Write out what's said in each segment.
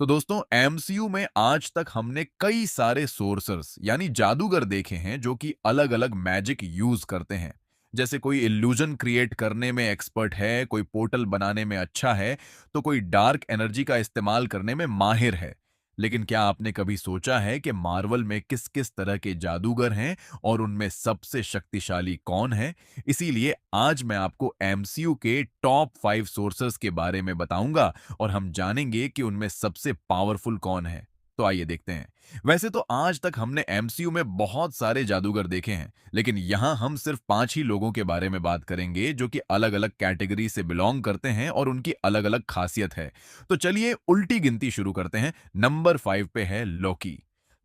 तो दोस्तों एमसीयू में आज तक हमने कई सारे सोर्सर्स यानी जादूगर देखे हैं जो कि अलग अलग मैजिक यूज करते हैं। जैसे कोई इल्यूजन क्रिएट करने में एक्सपर्ट है, कोई पोर्टल बनाने में अच्छा है, तो कोई डार्क एनर्जी का इस्तेमाल करने में माहिर है। लेकिन क्या आपने कभी सोचा है कि मार्वल में किस किस तरह के जादूगर हैं और उनमें सबसे शक्तिशाली कौन है? इसीलिए आज मैं आपको एमसीयू के टॉप 5 सोर्सेस के बारे में बताऊंगा और हम जानेंगे कि उनमें सबसे पावरफुल कौन है। तो आइए देखते हैं। वैसे तो आज तक हमने एमसीयू में बहुत सारे जादूगर देखे हैं, लेकिन यहां हम सिर्फ 5 ही लोगों के बारे में बात करेंगे जो कि अलग-अलग कैटेगरी से बिलोंग करते हैं और उनकी अलग-अलग खासियत है। तो चलिए उल्टी गिनती शुरू करते हैं। नंबर 5 पे है लोकी।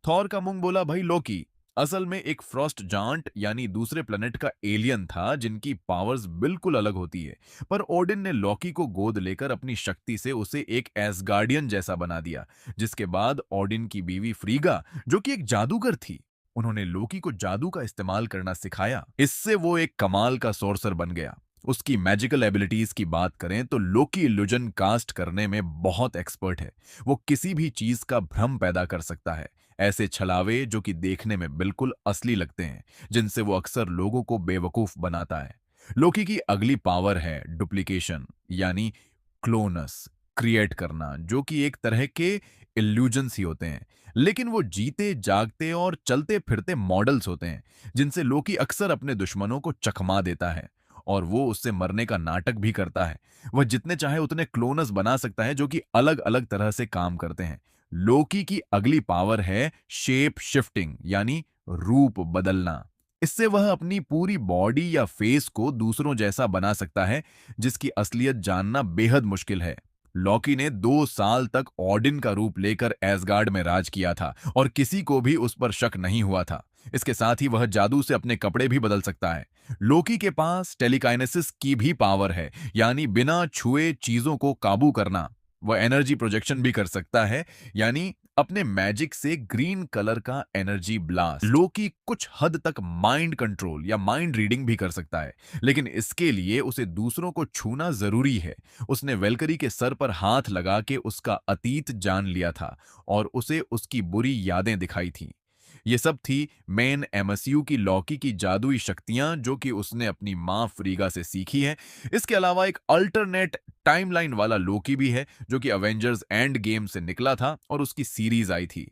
थॉर का मुंह बोला भाई लोकी असल में एक फ्रॉस्ट जांट यानी दूसरे प्लेनेट का एलियन था जिनकी पावर्स बिल्कुल अलग होती है। पर ओडिन ने लॉकी को गोद लेकर अपनी शक्ति से उसे एक एसगार्डियन जैसा बना दिया, जिसके बाद ओडिन की बीवी फ्रीगा, जो कि एक जादूगर थी, उन्होंने लोकी को जादू का इस्तेमाल करना सिखाया। इससे वो एक कमाल का सोर्सर बन गया। उसकी मैजिकल एबिलिटीज की बात करें तो लोकी इल्यूजन कास्ट करने में बहुत एक्सपर्ट है। वो किसी भी चीज का भ्रम पैदा कर सकता है, ऐसे छलावे जो कि देखने में बिल्कुल असली लगते हैं, जिनसे वो अक्सर लोगों को बेवकूफ बनाता है। लोकी की अगली पावर है डुप्लीकेशन यानी क्लोनस क्रिएट करना, जो कि एक तरह के इल्यूजन्स ही होते हैं, लेकिन वो जीते जागते और चलते फिरते मॉडल्स होते हैं, जिनसे लोकी अक्सर अपने दुश्मनों को चकमा देता है और वो उससे मरने का नाटक भी करता है। वह जितने चाहे उतने क्लोनस बना सकता है जो कि अलग अलग तरह से काम करते हैं। लोकी की अगली पावर है शेप शिफ्टिंग यानी रूप बदलना। इससे वह अपनी पूरी बॉडी या फेस को दूसरों जैसा बना सकता है, जिसकी असलियत जानना बेहद मुश्किल है। लॉकी ने 2 साल तक ऑडिन का रूप लेकर एसगार्ड में राज किया था और किसी को भी उस पर शक नहीं हुआ था। इसके साथ ही वह जादू से अपने कपड़े भी बदल सकता है। लोकी के पास टेलीकाइनेसिस की भी पावर है, यानी बिना छुए चीजों को काबू करना। वह एनर्जी प्रोजेक्शन भी कर सकता है, यानी अपने मैजिक से ग्रीन कलर का एनर्जी ब्लास्ट। लोकी कुछ हद तक माइंड कंट्रोल या माइंड रीडिंग भी कर सकता है, लेकिन इसके लिए उसे दूसरों को छूना जरूरी है। उसने वेलकरी के सर पर हाथ लगा के उसका अतीत जान लिया था और उसे उसकी बुरी यादें दिखाई थीं। ये सब थी मेन एमएसयू की लॉकी की जादुई शक्तियां जो कि उसने अपनी मां फ्रीगा से सीखी है। इसके अलावा एक अल्टरनेट टाइमलाइन वाला लोकी भी है जो कि अवेंजर्स एंड गेम से निकला था और उसकी सीरीज आई थी।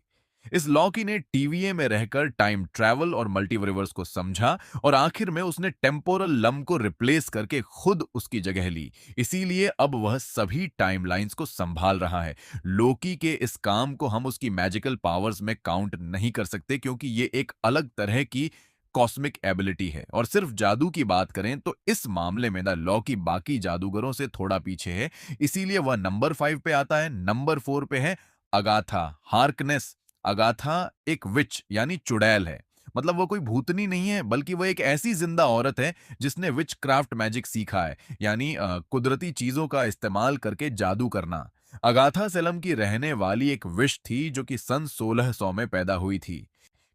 इस लॉकी ने टीवीए में रहकर टाइम ट्रैवल और मल्टीवर्स को समझा और आखिर में उसने टेम्पोरल लम को रिप्लेस करके खुद उसकी जगह ली। इसीलिए अब वह सभी टाइमलाइंस को संभाल रहा है। लोकी के इस काम को हम उसकी मैजिकल पावर्स में काउंट नहीं कर सकते क्योंकि ये एक अलग तरह की कॉस्मिक एबिलिटी है। और सिर्फ जादू की बात करें तो इस मामले में ना लॉकी बाकी जादूगरों से थोड़ा पीछे है, इसीलिए वह नंबर 5 पे आता है। नंबर 4 पे है अगाथा हार्कनेस। अगाथा एक विच यानी चुड़ैल है। मतलब वो कोई भूतनी नहीं है, बल्कि वो एक ऐसी जिंदा औरत है जिसने विच क्राफ्ट मैजिक सीखा है, यानी कुदरती चीजों का इस्तेमाल करके जादू करना। अगाथा सेलम की रहने वाली एक विश थी जो कि सन 1600 में पैदा हुई थी।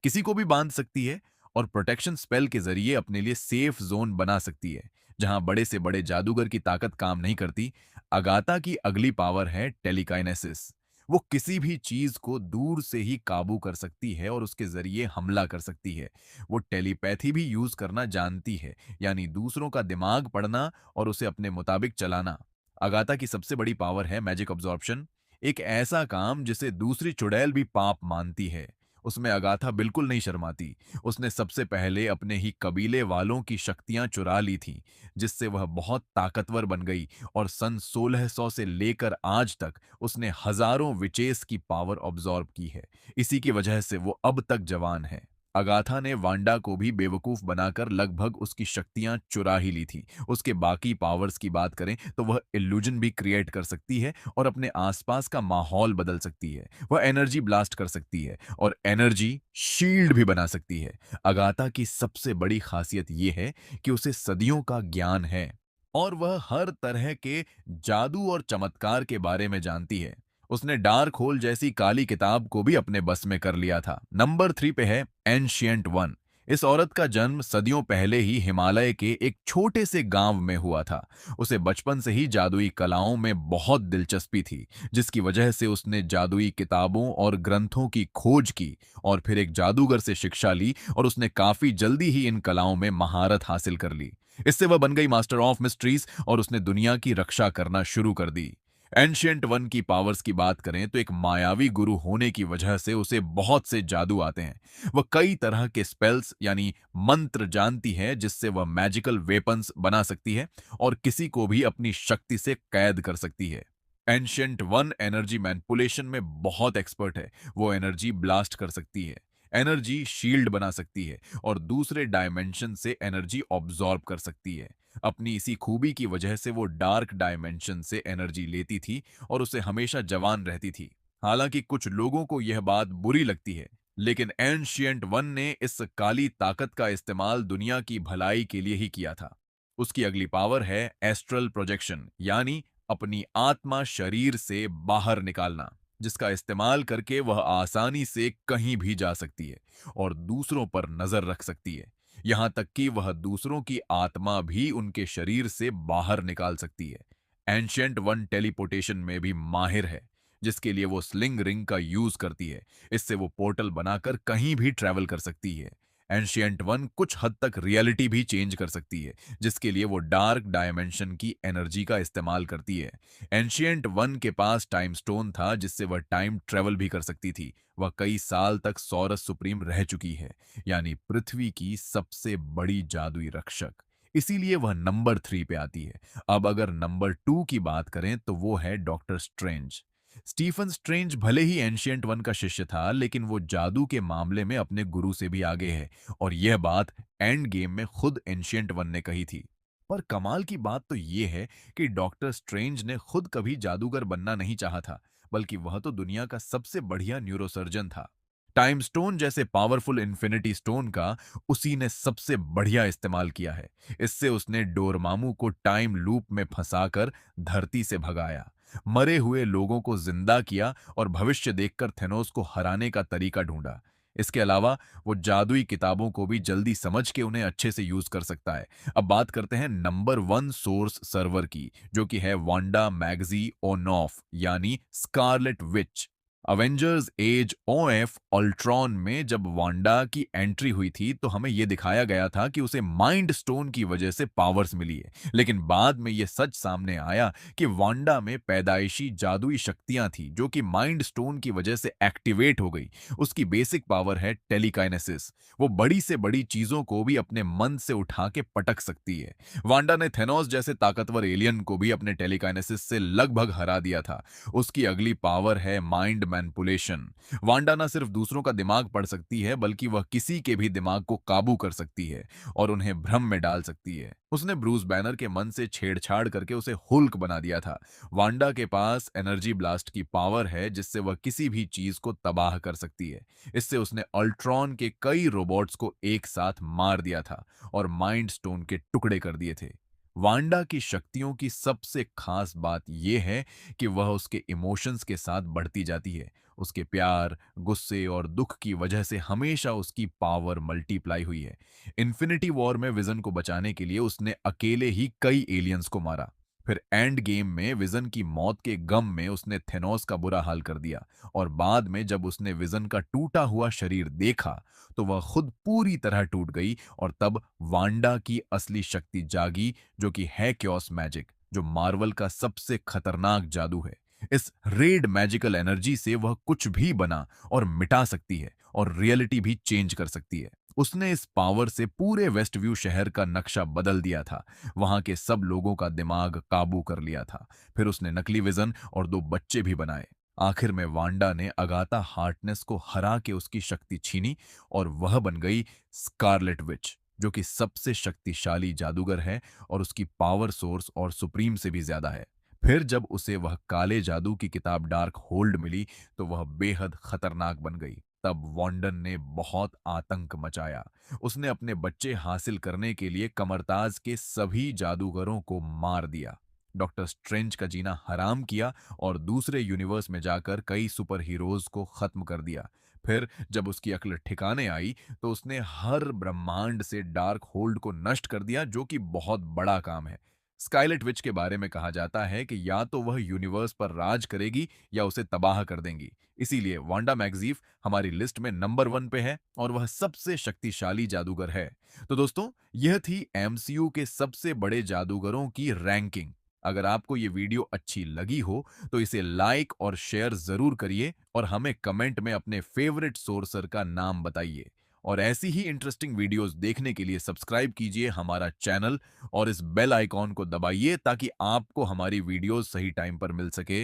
किसी को भी बांध सकती है और प्रोटेक्शन स्पेल के जरिए अपने लिए सेफ जोन बना सकती है, जहां बड़े से बड़े जादूगर की ताकत काम नहीं करती। अगाथा की अगली पावर है टेलीकाइनेसिस। वो किसी भी चीज को दूर से ही काबू कर सकती है और उसके जरिए हमला कर सकती है। वो टेलीपैथी भी यूज करना जानती है, यानी दूसरों का दिमाग पढ़ना और उसे अपने मुताबिक चलाना। अगाथा की सबसे बड़ी पावर है मैजिक अब्जॉर्प्शन, एक ऐसा काम जिसे दूसरी चुड़ैल भी पाप मानती है। उसमें अगाथा बिल्कुल नहीं शर्माती। उसने सबसे पहले अपने ही कबीले वालों की शक्तियां चुरा ली थीं, जिससे वह बहुत ताकतवर बन गई और सन 1600 से लेकर आज तक उसने हजारों विचेस की पावर ऑब्जॉर्ब की है। इसी की वजह से वो अब तक जवान है। अगाथा ने वांडा को भी बेवकूफ बनाकर लगभग उसकी शक्तियां चुरा ही ली थी। उसके बाकी पावर्स की बात करें तो वह इल्यूजन भी क्रिएट कर सकती है और अपने आसपास का माहौल बदल सकती है। वह एनर्जी ब्लास्ट कर सकती है और एनर्जी शील्ड भी बना सकती है। अगाथा की सबसे बड़ी खासियत यह है कि उसे सदियों का ज्ञान है और वह हर तरह के जादू और चमत्कार के बारे में जानती है। उसने डार्क होल जैसी काली किताब को भी अपने बस में कर लिया था। नंबर 3 पे है एंशियंट वन, इस औरत का जन्म सदियों पहले ही हिमालय के एक छोटे से गांव में हुआ था। उसे बचपन से ही जादुई कलाओं में बहुत दिलचस्पी थी, जिसकी वजह से उसने जादुई किताबों और ग्रंथों की खोज की और फिर एक जादूगर से शिक्षा ली और उसने काफी जल्दी ही इन कलाओं में महारत हासिल कर ली। इससे वह बन गई मास्टर ऑफ मिस्ट्रीज और उसने दुनिया की रक्षा करना शुरू कर दी। एंशियंट वन की पावर्स की बात करें तो एक मायावी गुरु होने की वजह से उसे बहुत से जादू आते हैं। वह कई तरह के स्पेल्स यानी मंत्र जानती है, जिससे वह मैजिकल वेपन्स बना सकती है और किसी को भी अपनी शक्ति से कैद कर सकती है। एंशियंट वन एनर्जी मैनिपुलेशन में बहुत एक्सपर्ट है। वो एनर्जी ब्लास्ट कर सकती है, एनर्जी शील्ड बना सकती है और दूसरे डायमेंशन से एनर्जी ऑब्जॉर्ब कर सकती है। अपनी इसी खूबी की वजह से वो डार्क डायमेंशन से एनर्जी लेती थी और उसे हमेशा जवान रहती थी। हालांकि कुछ लोगों को यह बात बुरी लगती है, लेकिन एंशियंट वन ने इस काली ताकत का इस्तेमाल दुनिया की भलाई के लिए ही किया था। उसकी अगली पावर है एस्ट्रल प्रोजेक्शन, यानी अपनी आत्मा शरीर से बाहर निकालना, जिसका इस्तेमाल करके वह आसानी से कहीं भी जा सकती है और दूसरों पर नजर रख सकती है। यहां तक कि वह दूसरों की आत्मा भी उनके शरीर से बाहर निकाल सकती है। एंशियंट वन टेलीपोर्टेशन में भी माहिर है, जिसके लिए वो स्लिंग रिंग का यूज करती है। इससे वो पोर्टल बनाकर कहीं भी ट्रैवल कर सकती है। एंशियंट वन कुछ हद तक रियलिटी भी चेंज कर सकती है, जिसके लिए वो डार्क डायमेंशन की एनर्जी का इस्तेमाल करती है। एंशियंट वन के पास टाइम स्टोन था, जिससे वह टाइम ट्रेवल भी कर सकती थी। वह कई साल तक सौरस सुप्रीम रह चुकी है, यानी पृथ्वी की सबसे बड़ी जादुई रक्षक। इसीलिए वह नंबर 3 पे आती है। अब अगर नंबर 2 की बात करें तो वो है डॉक्टर स्ट्रेंज। स्टीफन स्ट्रेंज भले ही एंशियंट वन का शिष्य था, लेकिन वो जादू के मामले में अपने गुरु से भी आगे है और यह बात एंड गेम में खुद एंशियंट वन ने कही थी। पर कमाल की बात तो यह है कि डॉक्टर स्ट्रेंज ने खुद कभी जादूगर बनना नहीं चाहा था, बल्कि वह तो दुनिया का सबसे बढ़िया न्यूरोसर्जन था। टाइम स्टोन जैसे पावरफुल इन्फिनिटी स्टोन का उसी ने सबसे बढ़िया इस्तेमाल किया है। इससे उसने डोरमामू को टाइम लूप में फंसाकर धरती से भगाया, मरे हुए लोगों को जिंदा किया और भविष्य देखकर थेनोस को हराने का तरीका ढूंढा। इसके अलावा वो जादुई किताबों को भी जल्दी समझ के उन्हें अच्छे से यूज कर सकता है। अब बात करते हैं नंबर 1 सोर्स सर्वर की, जो कि है वांडा मैगजी ओनॉफ, यानी Scarlet Witch. Avengers as of Ultron में जब वांडा की एंट्री हुई थी तो हमें यह दिखाया गया था कि उसे माइंड स्टोन की वजह से पावर्स मिली है, लेकिन बाद में यह सच सामने आया कि वांडा में पैदाइशी जादुई शक्तियां थी जो कि माइंड स्टोन की वजह से एक्टिवेट हो गई। उसकी बेसिक पावर है टेलीकाइनेसिस। वो बड़ी से बड़ी चीजों को भी अपने मन से उठा के पटक सकती है। वांडा ने थेनोस जैसे ताकतवर एलियन को भी अपने टेलीकाइनेसिस से लगभग हरा दिया था। उसकी अगली पावर है माइंड मैनिपुलेशन। वांडा न सिर्फ दूसरों का दिमाग पढ़ सकती है, बल्कि वह किसी के भी दिमाग को काबू कर सकती है और उन्हें भ्रम में डाल सकती है। उसने ब्रूस बैनर के मन से छेड़छाड़ करके उसे हुल्क बना दिया था। वांडा के पास एनर्जी ब्लास्ट की पावर है, जिससे वह किसी भी चीज को तबाह कर सकती है। इससे उसने अल्ट्रॉन के कई रोबोट्स को एक साथ मार दिया था और माइंड स्टोन के टुकड़े कर दिए थे। वांडा की शक्तियों की सबसे खास बात यह है कि वह उसके इमोशंस के साथ बढ़ती जाती है। उसके प्यार, गुस्से और दुख की वजह से हमेशा उसकी पावर मल्टीप्लाई हुई है। इन्फिनिटी वॉर में विजन को बचाने के लिए उसने अकेले ही कई एलियंस को मारा। फिर एंड गेम में विजन की मौत के गम में उसने थेनोस का बुरा हाल कर दिया और बाद में जब उसने विजन का टूटा हुआ शरीर देखा तो वह खुद पूरी तरह टूट गई और तब वांडा की असली शक्ति जागी, जो कि है क्योस मैजिक, जो मार्वल का सबसे खतरनाक जादू है। इस रेड मैजिकल एनर्जी से वह कुछ भी बना और मिटा सकती है और रियलिटी भी चेंज कर सकती है। उसने इस पावर से पूरे वेस्ट व्यू शहर का नक्शा बदल दिया था। वहां के सब लोगों का दिमाग काबू कर लिया था। फिर उसने नकली विजन और 2 बच्चे भी बनाए। आखिर में वांडा ने अगाथा हार्टनेस को हरा के उसकी शक्ति छीनी और वह बन गई स्कारलेट विच, जो कि सबसे शक्तिशाली जादूगर है और उसकी पावर सोर्स और सुप्रीम से भी ज्यादा है। फिर जब उसे वह काले जादू की किताब डार्क होल्ड मिली तो वह बेहद खतरनाक बन गई। तब वॉन्डन ने बहुत आतंक मचाया। उसने अपने बच्चे हासिल करने के लिए कमरताज के सभी जादूगरों को मार दिया, डॉक्टर स्ट्रेंज का जीना हराम किया और दूसरे यूनिवर्स में जाकर कई सुपर हीरोज को खत्म कर दिया। फिर जब उसकी अक्ल ठिकाने आई तो उसने हर ब्रह्मांड से डार्क होल्ड को नष्ट कर दिया, जो कि बहुत बड़ा काम है। स्काइलेट विच के बारे में कहा जाता है कि या तो वह यूनिवर्स पर राज करेगी या उसे तबाह कर देंगी। इसीलिए वांडा मैक्जीफ हमारी लिस्ट में नंबर 1 पे है और वह सबसे शक्तिशाली जादूगर है। तो दोस्तों, यह थी एमसीयू के सबसे बड़े जादूगरों की रैंकिंग। अगर आपको ये वीडियो अच्छी लगी हो तो इसे लाइक और शेयर जरूर करिए और हमें कमेंट में अपने फेवरेट सोर्सर का नाम बताइए। और ऐसी ही इंटरेस्टिंग वीडियोस देखने के लिए सब्सक्राइब कीजिए हमारा चैनल और इस बेल आइकॉन को दबाइए ताकि आपको हमारी वीडियोस सही टाइम पर मिल सके।